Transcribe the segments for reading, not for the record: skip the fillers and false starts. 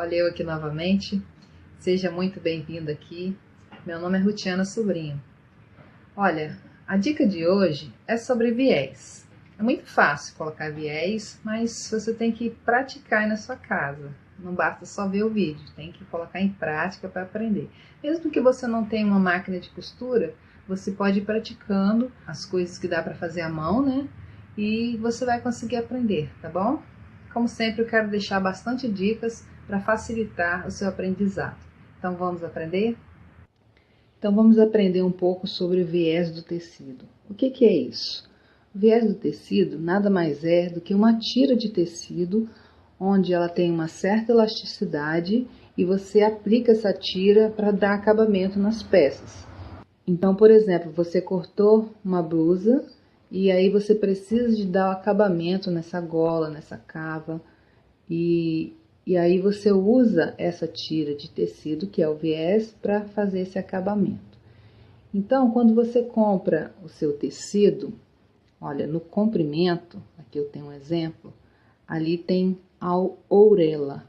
olha eu aqui novamente. Seja muito bem-vindo aqui. Meu nome é Rutiana Sobrinho. Olha, a dica de hoje é sobre viés. É muito fácil colocar viés, mas você tem que praticar aí na sua casa. Não basta só ver o vídeo, tem que colocar em prática para aprender. Mesmo que você não tenha uma máquina de costura, você pode ir praticando as coisas que dá para fazer à mão, né? E você vai conseguir aprender, tá bom? Como sempre, eu quero deixar bastante dicas para facilitar o seu aprendizado. Então, vamos aprender? Então, vamos aprender um pouco sobre o viés do tecido. O que é isso? O viés do tecido nada mais é do que uma tira de tecido onde ela tem uma certa elasticidade e você aplica essa tira para dar acabamento nas peças. Então, por exemplo, você cortou uma blusa e aí você precisa de dar o acabamento nessa gola, nessa cava, e aí você usa essa tira de tecido, que é o viés, para fazer esse acabamento. Então, quando você compra o seu tecido, olha, no comprimento, aqui eu tenho um exemplo, ali tem a ourela.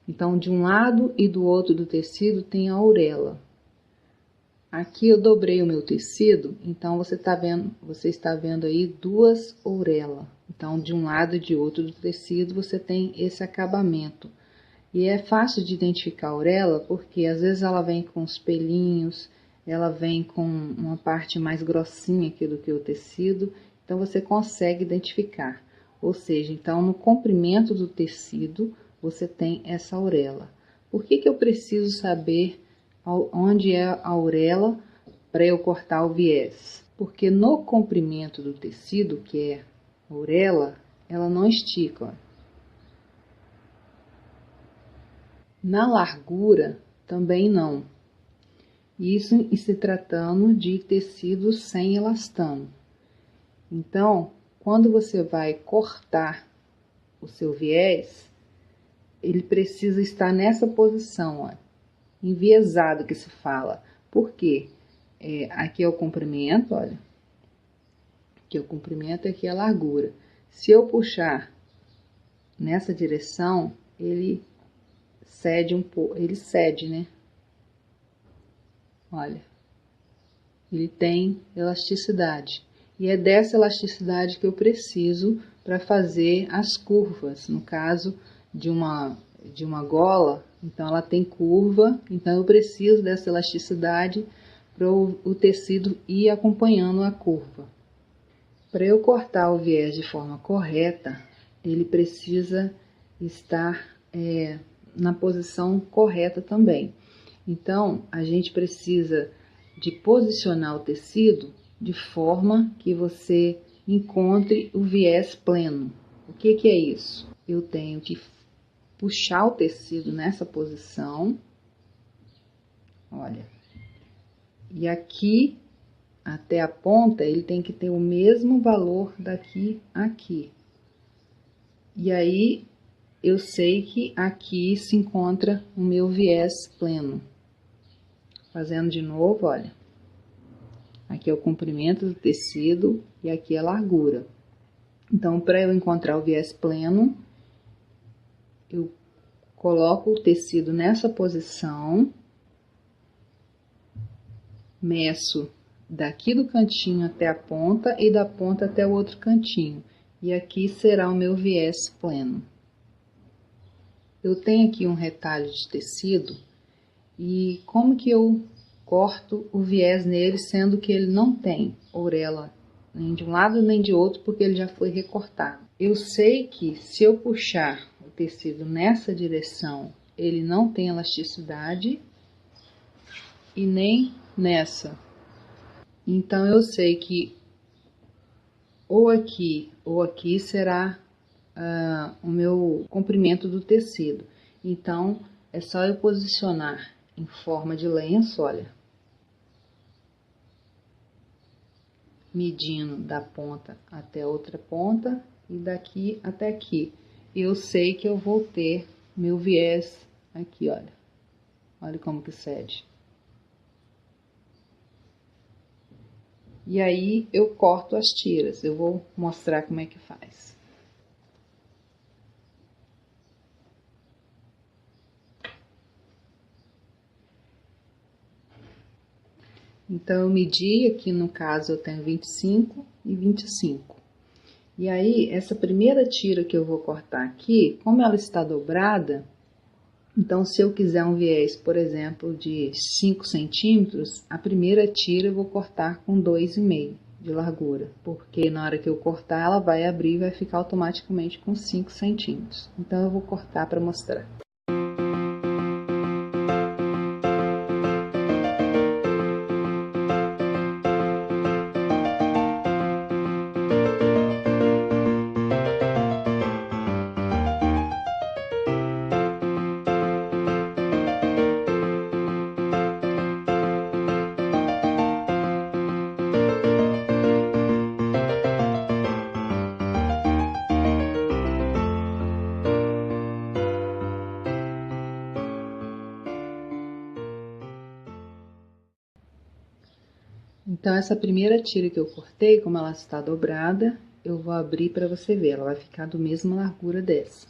Então, de um lado e do outro do tecido tem a ourela. Aqui eu dobrei o meu tecido, então você está vendo aí duas ourelas. Então, de um lado e de outro do tecido você tem esse acabamento. E é fácil de identificar a orelha porque às vezes ela vem com os pelinhos, ela vem com uma parte mais grossinha aqui do que o tecido, então você consegue identificar. Ou seja, então no comprimento do tecido você tem essa orelha. Por que eu preciso saber onde é a orelha para eu cortar o viés? Porque no comprimento do tecido, que é a orelha, ela não estica, ó. Na largura, também não. Isso em se tratando de tecido sem elastano. Então, quando você vai cortar o seu viés, ele precisa estar nessa posição, ó, enviesado que se fala. Por quê? Aqui é o comprimento, olha. Aqui é o comprimento e aqui é a largura. Se eu puxar nessa direção, ele cede um pouco, ele cede, né? Olha, ele tem elasticidade. E é dessa elasticidade que eu preciso para fazer as curvas. No caso de uma gola, então ela tem curva, então eu preciso dessa elasticidade para o tecido ir acompanhando a curva. Para eu cortar o viés de forma correta, ele precisa estar na posição correta também. Então, a gente precisa de posicionar o tecido de forma que você encontre o viés pleno. O que é isso? Eu tenho que puxar o tecido nessa posição, olha, e aqui até a ponta ele tem que ter o mesmo valor daqui a aqui. E aí eu sei que aqui se encontra o meu viés pleno. Fazendo de novo, olha. Aqui é o comprimento do tecido e aqui é a largura. Então, para eu encontrar o viés pleno, eu coloco o tecido nessa posição, meço daqui do cantinho até a ponta e da ponta até o outro cantinho. E aqui será o meu viés pleno. Eu tenho aqui um retalho de tecido e como que eu corto o viés nele, sendo que ele não tem orelha nem de um lado nem de outro, porque ele já foi recortado. Eu sei que se eu puxar o tecido nessa direção, ele não tem elasticidade e nem nessa. Então, eu sei que ou aqui será o meu comprimento do tecido. Então, é só eu posicionar em forma de lenço, olha, medindo da ponta até outra ponta e daqui até aqui. Eu sei que eu vou ter meu viés aqui, olha. Olha como que cede. E aí eu corto as tiras. Eu vou mostrar como é que faz. Então, eu medi, aqui no caso eu tenho 25 e 25. E aí, essa primeira tira que eu vou cortar aqui, como ela está dobrada, então se eu quiser um viés, por exemplo, de 5 centímetros, a primeira tira eu vou cortar com 2,5 de largura, porque na hora que eu cortar ela vai abrir e vai ficar automaticamente com 5 centímetros. Então, eu vou cortar para mostrar. Então, essa primeira tira que eu cortei, como ela está dobrada, eu vou abrir para você ver, ela vai ficar do mesma largura dessa.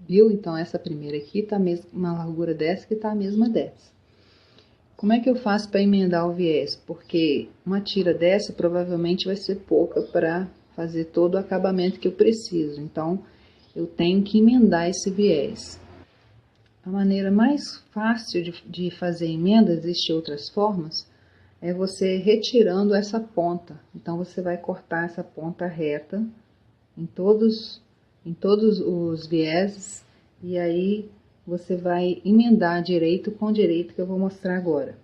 Viu? Então, essa primeira aqui tá uma largura dessa que tá a mesma dessa. Como é que eu faço para emendar o viés? Porque uma tira dessa provavelmente vai ser pouca para fazer todo o acabamento que eu preciso. Então, eu tenho que emendar esse viés. A maneira mais fácil de fazer emenda, existem outras formas, é você retirando essa ponta. Então, você vai cortar essa ponta reta em todos os vieses, e aí você vai emendar direito com direito, que eu vou mostrar agora.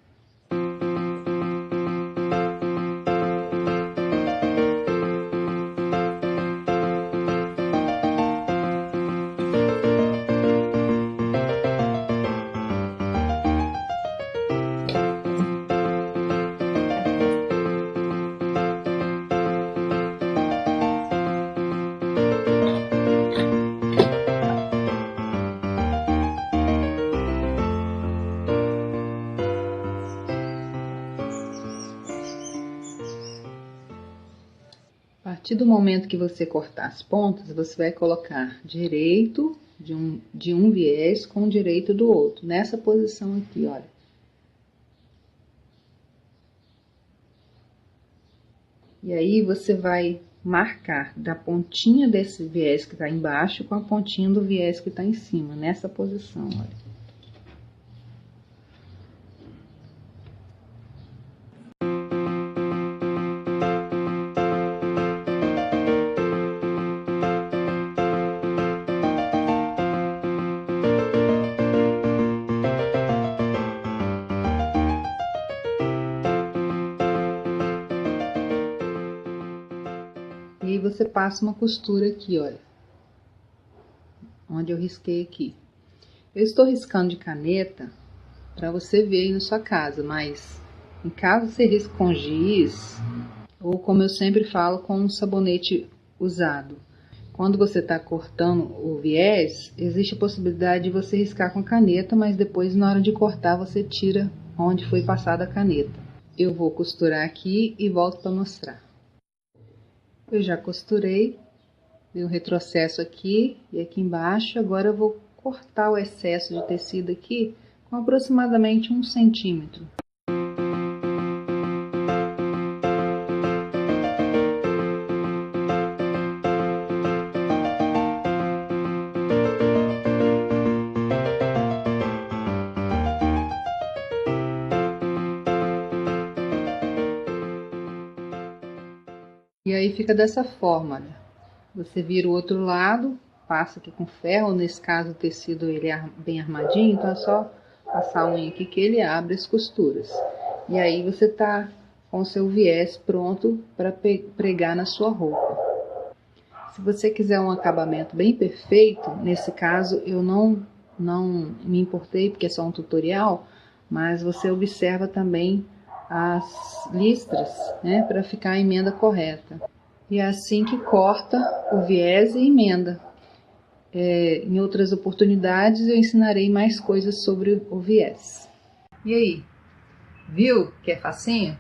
A partir do momento que você cortar as pontas, você vai colocar direito de um viés com o direito do outro, nessa posição aqui, olha. E aí, você vai marcar da pontinha desse viés que tá embaixo com a pontinha do viés que tá em cima, nessa posição, olha. E aí, você passa uma costura aqui, olha, onde eu risquei aqui. Eu estou riscando de caneta para você ver aí na sua casa, mas em caso você risque com giz, ou como eu sempre falo, com um sabonete usado. Quando você está cortando o viés, existe a possibilidade de você riscar com a caneta, mas depois na hora de cortar você tira onde foi passada a caneta. Eu vou costurar aqui e volto para mostrar. Eu já costurei, dei um retrocesso aqui e aqui embaixo. Agora eu vou cortar o excesso de tecido aqui com aproximadamente 1 centímetro. E aí fica dessa forma, olha. Você vira o outro lado, passa aqui com ferro, nesse caso o tecido ele é bem armadinho, então é só passar a unha aqui que ele abre as costuras. E aí você tá com o seu viés pronto para pregar na sua roupa. Se você quiser um acabamento bem perfeito, nesse caso eu não me importei porque é só um tutorial, mas você observa também as listras, né, para ficar a emenda correta. E é assim que corta o viés e emenda. Em outras oportunidades eu ensinarei mais coisas sobre o viés. E aí? Viu que é facinho?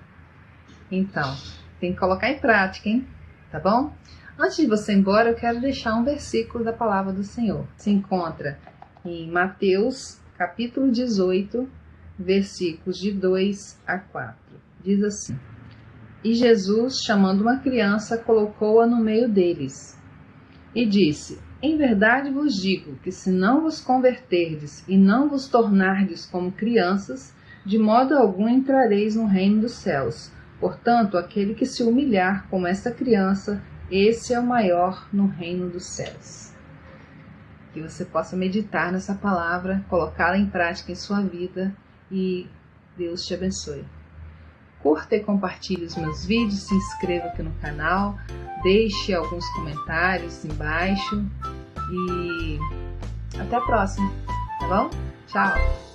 Então, tem que colocar em prática, hein? Tá bom? Antes de você ir embora, eu quero deixar um versículo da palavra do Senhor. Se encontra em Mateus, capítulo 18, versículos de 2 a 4. Diz assim: E Jesus, chamando uma criança, colocou-a no meio deles e disse: Em verdade vos digo que se não vos converterdes e não vos tornardes como crianças, de modo algum entrareis no reino dos céus. Portanto, aquele que se humilhar como esta criança, esse é o maior no reino dos céus. Que você possa meditar nessa palavra, colocá-la em prática em sua vida e Deus te abençoe. Curta e compartilhe os meus vídeos, se inscreva aqui no canal, deixe alguns comentários embaixo e até a próxima, tá bom? Tchau!